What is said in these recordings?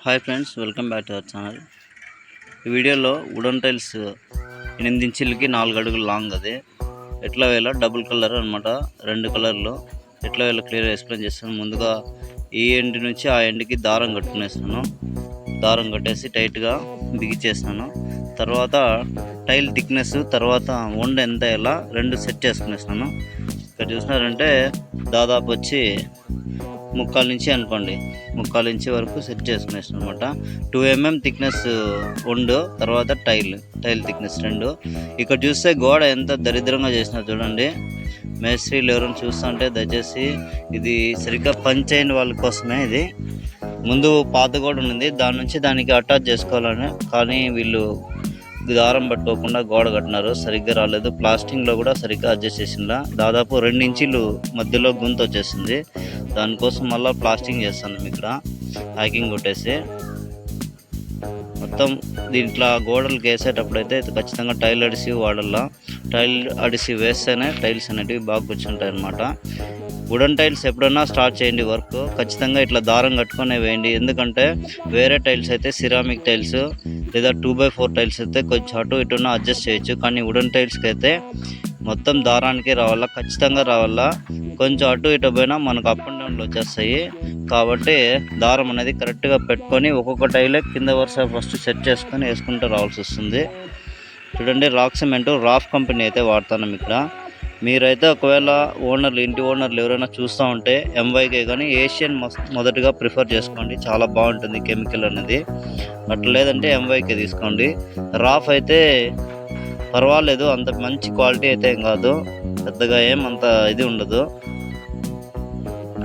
Hi friends, welcome back to our channel. ఈ వీడియోలో wooden tiles 8 ఇంచులకి 4 అడుగులు లాంగ్ అది ఎట్లా వేయాలో డబుల్ కలర్ అనమాట, 2 కలర్లో ఎట్లా వేయాలో క్లియర్గా ఎక్స్ప్లెయిన్ చేస్తాను. ముందుగా ఈ ఎండ్ నుంచి ఆ ఎండ్కి దారం కట్టుకునేస్తాను. దారం కట్టేసి టైట్గా బిగిచేస్తాను. తర్వాత టైల్ థిక్నెస్, తర్వాత వండ ఎంత వేయాలా 2 సెట్ చేసుకునేస్తాను. ఇక్కడ చూసినారంటే దాదాపు వచ్చి 3/4 ఇంచి అనుకోండి, 3/4 ఇంచి వరకు సెట్ చేసుకునేస్తాను అనమాట. 2 mm థిక్నెస్ ఉండు, తర్వాత టైల్ థిక్నెస్ 2. ఇక్కడ చూస్తే గోడ ఎంత దరిద్రంగా చేసినారు చూడండి. మేస్త్రీలు ఎవరైనా చూస్తుంటే దయచేసి ఇది సరిగ్గా పంచైన వాళ్ళ కోసమే. ఇది ముందు పాత గోడ ఉంది, దాని నుంచి దానికి అటాచ్ చేసుకోవాలని, కానీ వీళ్ళు దారం పట్టుకోకుండా గోడ కట్టినారు, సరిగ్గా రాలేదు. ప్లాస్టింగ్లో కూడా సరిగ్గా అడ్జస్ట్ చేసిందా, దాదాపు 2 ఇంచులు మధ్యలో గుంత వచ్చేసింది. దానికోసం మళ్ళీ ప్లాస్టింగ్ చేస్తాను ఇక్కడ, హ్యాకింగ్ కొట్టేసి. మొత్తం దీంట్లో గోడలకు వేసేటప్పుడు అయితే ఖచ్చితంగా టైల్ అడిసివ్ వాడాల. టైల్ అడిసివ్ వేస్తేనే టైల్స్ అనేటివి బాగా కూర్చుంటాయి అన్నమాట. వుడెన్ టైల్స్ ఎప్పుడన్నా స్టార్ట్ చేయండి వర్క్, ఖచ్చితంగా ఇట్లా దారం కట్టుకునే వేయండి. ఎందుకంటే వేరే టైల్స్ అయితే సిరామిక్ టైల్స్ లేదా 2x4 టైల్స్ అయితే కొంచెం అటు ఇటున్నా అడ్జస్ట్ చేయొచ్చు, కానీ వుడెన్ టైల్స్కి అయితే మొత్తం దారానికి రావాలా, ఖచ్చితంగా రావాలా. కొంచెం అటు ఇటు పోయినా మనకు అప్ అండ్ డౌన్లు వచ్చేస్తాయి. కాబట్టి దారం అనేది కరెక్ట్గా పెట్టుకొని ఒక్కొక్క టైలే కింద వరుస ఫస్ట్ సెట్ చేసుకొని వేసుకుంటూ రావాల్సి వస్తుంది. చూడండి, రాక్ సిమెంట్ రాఫ్ కంపెనీ అయితే వాడతాను ఇక్కడ. మీరైతే ఒకవేళ ఇంటి ఓనర్లు ఎవరైనా చూస్తూ ఉంటే ఎంవైకే కానీ ఏషియన్ మొదటిగా ప్రిఫర్ చేసుకోండి, చాలా బాగుంటుంది కెమికల్ అనేది. అట్లా లేదంటే ఎంవైకే తీసుకోండి. రాఫ్ అయితే పర్వాలేదు, అంత మంచి క్వాలిటీ అయితే ఏం కాదు, పెద్దగా ఏమంత ఇది ఉండదు.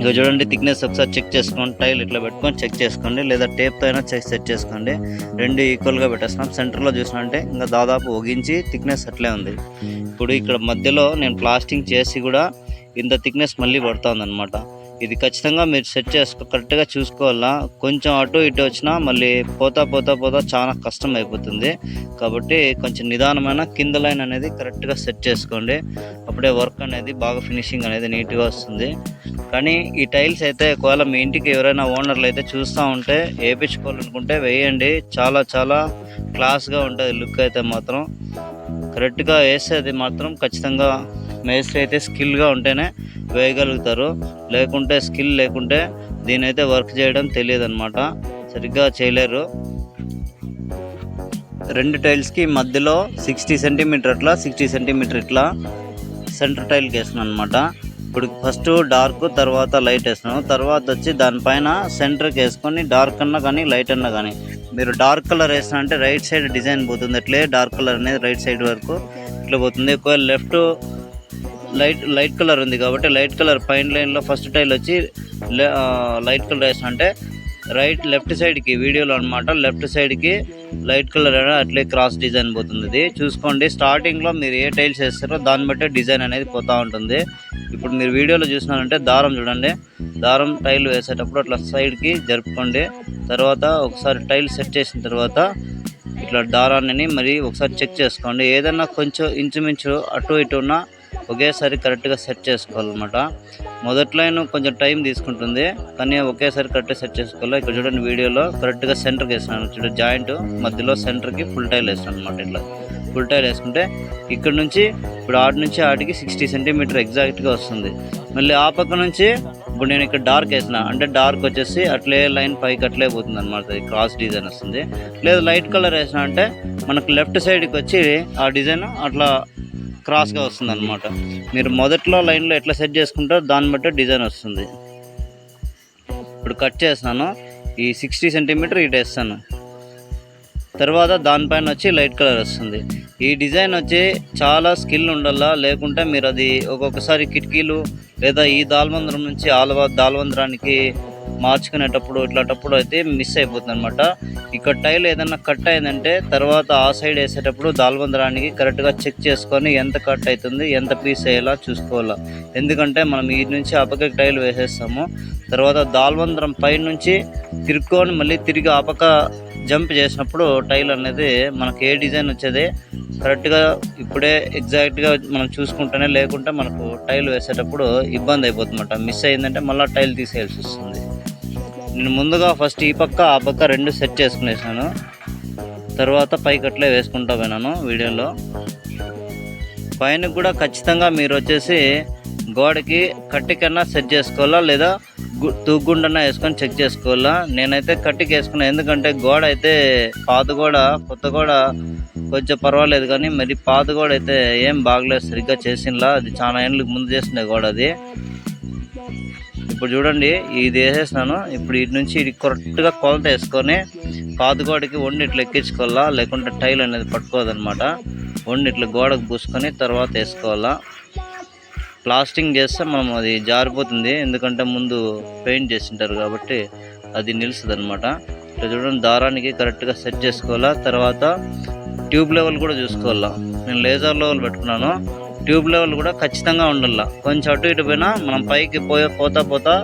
ఇక చూడండి, థిక్నెస్ ఒకసారి చెక్ చేసుకోండి. టైల్ ఇట్లా పెట్టుకొని చెక్ చేసుకోండి, లేదా టేప్తో అయినా సెట్ చేసుకోండి. 2 ఈక్వల్గా పెట్టేస్తున్నాం. సెంటర్లో చూసినంటే ఇంకా దాదాపు 1 ఇంచి థిక్నెస్ అట్లే ఉంది. ఇప్పుడు ఇక్కడ మధ్యలో నేను ప్లాస్టింగ్ చేసి కూడా ఇంత థిక్నెస్ మళ్ళీ పడుతుంది అనమాట. ఇది ఖచ్చితంగా మీరు సెట్ కరెక్ట్గా చూసుకోవాలా. కొంచెం అటు ఇటు వచ్చినా మళ్ళీ పోతా చాలా కష్టం అయిపోతుంది. కాబట్టి కొంచెం నిదానమైన కింద లైన్ అనేది కరెక్ట్గా సెట్ చేసుకోండి, అప్పుడే వర్క్ అనేది బాగా ఫినిషింగ్ అనేది నీట్గా వస్తుంది. కానీ ఈ టైల్స్ అయితే ఒకవేళ మీ ఇంటికి ఎవరైనా ఓనర్లు అయితే చూస్తూ ఉంటే వేయించుకోవాలనుకుంటే వేయండి, చాలా క్లాస్గా ఉంటుంది లుక్. అయితే మాత్రం కరెక్ట్గా వేసేది మాత్రం ఖచ్చితంగా మేస్త్రి అయితే స్కిల్గా ఉంటేనే వేయగలుగుతారు, లేకుంటే స్కిల్ లేకుంటే దీనైతే వర్క్ చేయడం తెలియదు అనమాట, సరిగ్గా చేయలేరు. 2 టైల్స్కి మధ్యలో 60 సెంటీమీటర్ అట్లా 60 సెంటీమీటర్ ఇట్లా సెంటర్ టైల్కి వేసినాను అనమాట. ఇప్పుడు ఫస్ట్ డార్క్, తర్వాత లైట్ వేసినాను. తర్వాత వచ్చి దానిపైన సెంటర్కి వేసుకొని డార్క్ అన్నా కానీ లైట్ అన్నా కానీ, మీరు డార్క్ కలర్ వేసినా అంటే రైట్ సైడ్ డిజైన్ పోతుంది. అట్లే డార్క్ కలర్ అనేది రైట్ సైడ్ వరకు ఇట్లా పోతుంది. ఒకవేళ లెఫ్ట్ లైట్ కలర్ ఉంది కాబట్టి లైట్ కలర్ పైన లైన్లో ఫస్ట్ టైల్ వచ్చి లైట్ కలర్ వేసినా అంటే లెఫ్ట్ సైడ్కి వీడియోలో అనమాట, లెఫ్ట్ సైడ్కి లైట్ కలర్ అయినా అట్లే క్రాస్ డిజైన్ పోతుంది. ఇది చూసుకోండి. స్టార్టింగ్లో మీరు ఏ టైల్స్ వేస్తారో దాన్ని బట్టే డిజైన్ అనేది పోతూ ఉంటుంది. ఇప్పుడు మీరు వీడియోలో చూసినారంటే దారం చూడండి, దారం టైల్ వేసేటప్పుడు అట్లా సైడ్కి జరుపుకోండి. తర్వాత ఒకసారి టైల్ సెట్ చేసిన తర్వాత ఇట్లా దారాన్ని మరి ఒకసారి చెక్ చేసుకోండి. ఏదైనా కొంచెం ఇంచుమించు అటు ఇటు ఉన్నా ఒకేసారి కరెక్ట్గా సెట్ చేసుకోవాలన్నమాట. మొదటి లైన్ కొంచెం టైం తీసుకుంటుంది, కానీ ఒకేసారి కరెక్ట్గా సెట్ చేసుకోవాలి. ఇక్కడ చూడండి, వీడియోలో కరెక్ట్గా సెంటర్కి వేసినాను. చూడండి, జాయింట్ మధ్యలో సెంటర్కి ఫుల్ టైల్ వేసినాను అనమాట. ఇట్లా ఫుల్ టైల్ వేసుకుంటే ఇక్కడ నుంచి ఇప్పుడు ఆడి నుంచి ఆడికి 60 సెంటీమీటర్ ఎగ్జాక్ట్గా వస్తుంది. మళ్ళీ ఆ పక్క నుంచి ఇప్పుడు నేను ఇక్కడ డార్క్ వేసిన అంటే డార్క్ వచ్చేసి అట్లే లైన్ పైకి అట్లే పోతుంది అనమాట, క్రాస్ డిజైన్ వస్తుంది. లేదు లైట్ కలర్ వేసిన అంటే మనకు లెఫ్ట్ సైడ్కి వచ్చి ఆ డిజైన్ అట్లా క్రాస్గా వస్తుంది అనమాట. మీరు మొదట్లో లైన్లో ఎట్లా సెట్ చేసుకుంటారో దాన్ని బట్టి డిజైన్ వస్తుంది. ఇప్పుడు కట్ చేస్తున్నాను, ఈ 60 సెంటీమీటర్ ఇటు వేస్తాను. తర్వాత దానిపైన వచ్చి లైట్ కలర్ వస్తుంది. ఈ డిజైన్ వచ్చి చాలా స్కిల్ ఉండాలా, లేకుంటే మీరు అది ఒక్కొక్కసారి కిటికీలు లేదా ఈ దాల్వంద్రం నుంచి దాల్వంద్రానికి మార్చుకునేటప్పుడు ఇట్లాంటప్పుడు అయితే మిస్ అయిపోతుంది అనమాట. ఇక్కడ టైల్ ఏదైనా కట్ అయిందంటే తర్వాత ఆ సైడ్ వేసేటప్పుడు దాల్వంద్రానికి కరెక్ట్గా చెక్ చేసుకొని ఎంత కట్ అవుతుంది, ఎంత పీస్ అయ్యేలా చూసుకోవాలా. ఎందుకంటే మనం ఈ నుంచి ఆ పక్కకి టైల్ వేసేస్తాము, తర్వాత దాల్వంద్రం పై నుంచి తిరుక్కొని మళ్ళీ తిరిగి ఆ పక్క జంప్ చేసినప్పుడు టైల్ అనేది మనకి ఏ డిజైన్ వచ్చేది కరెక్ట్గా ఇప్పుడే ఎగ్జాక్ట్గా మనం చూసుకుంటేనే, లేకుంటే మనకు టైల్ వేసేటప్పుడు ఇబ్బంది అయిపోతుందన్నమాట. మిస్ అయిందంటే మళ్ళీ టైల్ తీసేయాల్సి వస్తుంది. నేను ముందుగా ఫస్ట్ ఈ పక్క ఆ పక్క రెండు సెట్ చేసుకునేసాను, తర్వాత పైకి అట్లే వేసుకుంటా పోయినాను వీడియోలో. పైన కూడా ఖచ్చితంగా మీరు వచ్చేసి గోడకి కట్టి కన్నా సెట్ చేసుకోవాలా, లేదా తూగుండన్నా వేసుకొని చెక్ చేసుకోవాలా. నేనైతే కట్టికి వేసుకున్నాను, ఎందుకంటే గోడ అయితే పాత గోడ, కొత్త గోడ కొంచెం పర్వాలేదు, కానీ మరి పాత గోడ అయితే ఏం బాగలేదు, సరిగ్గా చేసినలా. అది చాలా ఏళ్ళకి ముందు చేసిన గోడ అది. ఇప్పుడు చూడండి, ఇది వేసేసినాను. ఇప్పుడు ఇటు నుంచి ఇది కరెక్ట్గా కొలత వేసుకొని పాత గోడకి వండి ఇట్లా ఎక్కించుకోవాలా, లేకుంటే టైల్ అనేది పట్టుకోదనమాట. వండి ఇట్లా గోడకు పూసుకొని తర్వాత వేసుకోవాలా. ప్లాస్టింగ్ చేస్తే మనం అది జారిపోతుంది, ఎందుకంటే ముందు పెయింట్ చేసింటారు కాబట్టి అది నిలుస్తుంది అనమాట. ఇట్లా చూడండి, దారానికి కరెక్ట్గా సెట్ చేసుకోవాలా. తర్వాత ట్యూబ్ లెవెల్ కూడా చూసుకోవాలా. నేను లేజర్ లెవెల్ పెట్టుకున్నాను, ట్యూబ్ లెవెల్ కూడా ఖచ్చితంగా ఉండాల. కొంచెం అటు ఇటు పోయినా మనం పైకి పోతా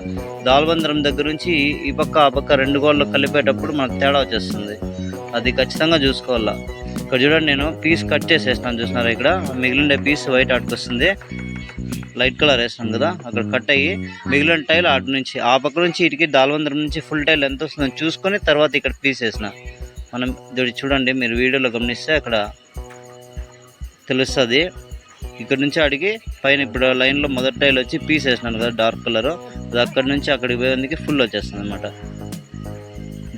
దాల్బందరం దగ్గర నుంచి ఈ పక్క ఆ పక్క రెండు గోడలు కలిపేటప్పుడు మనకు తేడా వచ్చేస్తుంది, అది ఖచ్చితంగా చూసుకోవాలా. ఇక్కడ చూడండి, నేను పీస్ కట్ చేసేసినాను, చూసినారా? ఇక్కడ మిగిలిన పీస్ వైట్ ఆటుకొస్తుంది, లైట్ కలర్ వేసినాం కదా, అక్కడ కట్ అయ్యి మిగిలిన టైల్ అటు నుంచి ఆ పక్క నుంచి ఇటుకి దాల్బందరం నుంచి ఫుల్ టైల్ ఎంత వస్తుందో చూసుకొని తర్వాత ఇక్కడ పీస్ వేసిన. మనం చూడండి, మీరు వీడియోలో గమనిస్తే అక్కడ తెలుస్తుంది. ఇక్కడ నుంచి అడిగి పైన ఇప్పుడు లైన్లో మొదటి టైల్ వచ్చి పీస్ వేసినాను కదా డార్క్ కలర్, అది అక్కడి నుంచి అక్కడికి పోయేందుకు ఫుల్ వచ్చేస్తుంది అనమాట.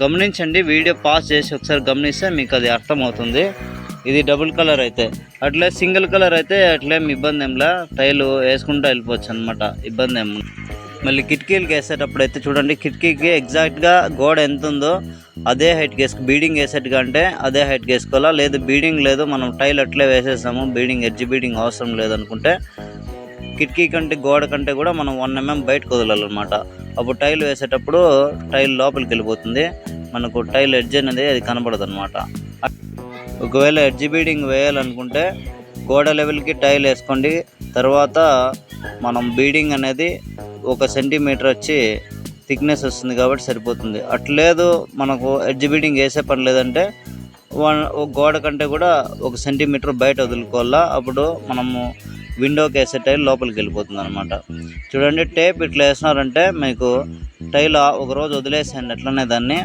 గమనించండి, వీడియో పాస్ చేసి ఒకసారి గమనిస్తే మీకు అది అర్థమవుతుంది. ఇది డబుల్ కలర్ అయితే, అట్లే సింగిల్ కలర్ అయితే అట్లేం ఇబ్బంది ఏంలా, టైల్ వేసుకుంటూ వెళ్ళిపోవచ్చు అనమాట, ఇబ్బంది ఏం. మళ్ళీ కిటికీలకి వేసేటప్పుడు అయితే చూడండి, కిటికీకి ఎగ్జాక్ట్గా గోడ ఎంత ఉందో అదే హైట్కి బీడింగ్ వేసేట్టుగా అంటే అదే హైట్కి వేసుకోవాలా. లేదు బీడింగ్ లేదు, మనం టైల్ అట్లే వేసేసాము, బీడింగ్ ఎడ్జ్ బీడింగ్ అవసరం లేదనుకుంటే కిటికీ కంటే గోడ కంటే కూడా మనం 1 mm బయటకు వదలాలన్నమాట. అప్పుడు టైల్ వేసేటప్పుడు టైల్ లోపలికి వెళ్ళిపోతుంది, మనకు టైల్ ఎడ్జ్ అనేది అది కనబడదు అనమాట. ఒకవేళ ఎడ్జ్ బీడింగ్ వేయాలనుకుంటే గోడ లెవెల్కి టైల్ వేసుకోండి, తర్వాత మనం బీడింగ్ అనేది 1 సెంటీమీటర్ వచ్చి థిక్నెస్ వస్తుంది కాబట్టి సరిపోతుంది. అట్లేదు మనకు ఎడ్జ్ బీడింగ్ వేసే పని లేదంటే గోడ కంటే కూడా 1 సెంటీమీటర్ బయట వదులుకోవాలా, అప్పుడు మనము విండోకి వేసే టైల్ లోపలికి వెళ్ళిపోతుంది అనమాట. చూడండి, టేప్ ఇట్లా వేసినారంటే మీకు టైల్ ఒకరోజు వదిలేసేయండి, అట్లనే దాన్ని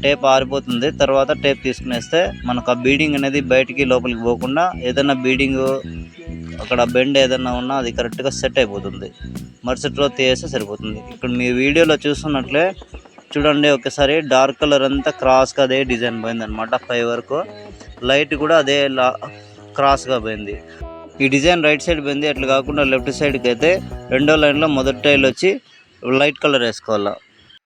టేప్ ఆరిపోతుంది. తర్వాత టేప్ తీసుకునేస్తే మనకు ఆ బీడింగ్ అనేది బయటికి లోపలికి పోకుండా, ఏదైనా బీడింగ్ అక్కడ బెండ్ ఏదైనా ఉన్నా అది కరెక్ట్గా సెట్ అయిపోతుంది. మరుసటి రోజు తీసేస్తే సరిపోతుంది. ఇక్కడ మీ వీడియోలో చూస్తున్నట్లే చూడండి, ఒకసారి డార్క్ కలర్ అంతా క్రాస్గా అదే డిజైన్ పోయింది అనమాట, 5 వరకు. లైట్ కూడా అదే క్రాస్గా పోయింది. ఈ డిజైన్ రైట్ సైడ్ పోయింది, అట్లా కాకుండా లెఫ్ట్ సైడ్కి అయితే రెండో లైన్లో మొదటి టైల్ వచ్చి లైట్ కలర్ వేసుకోవాలా.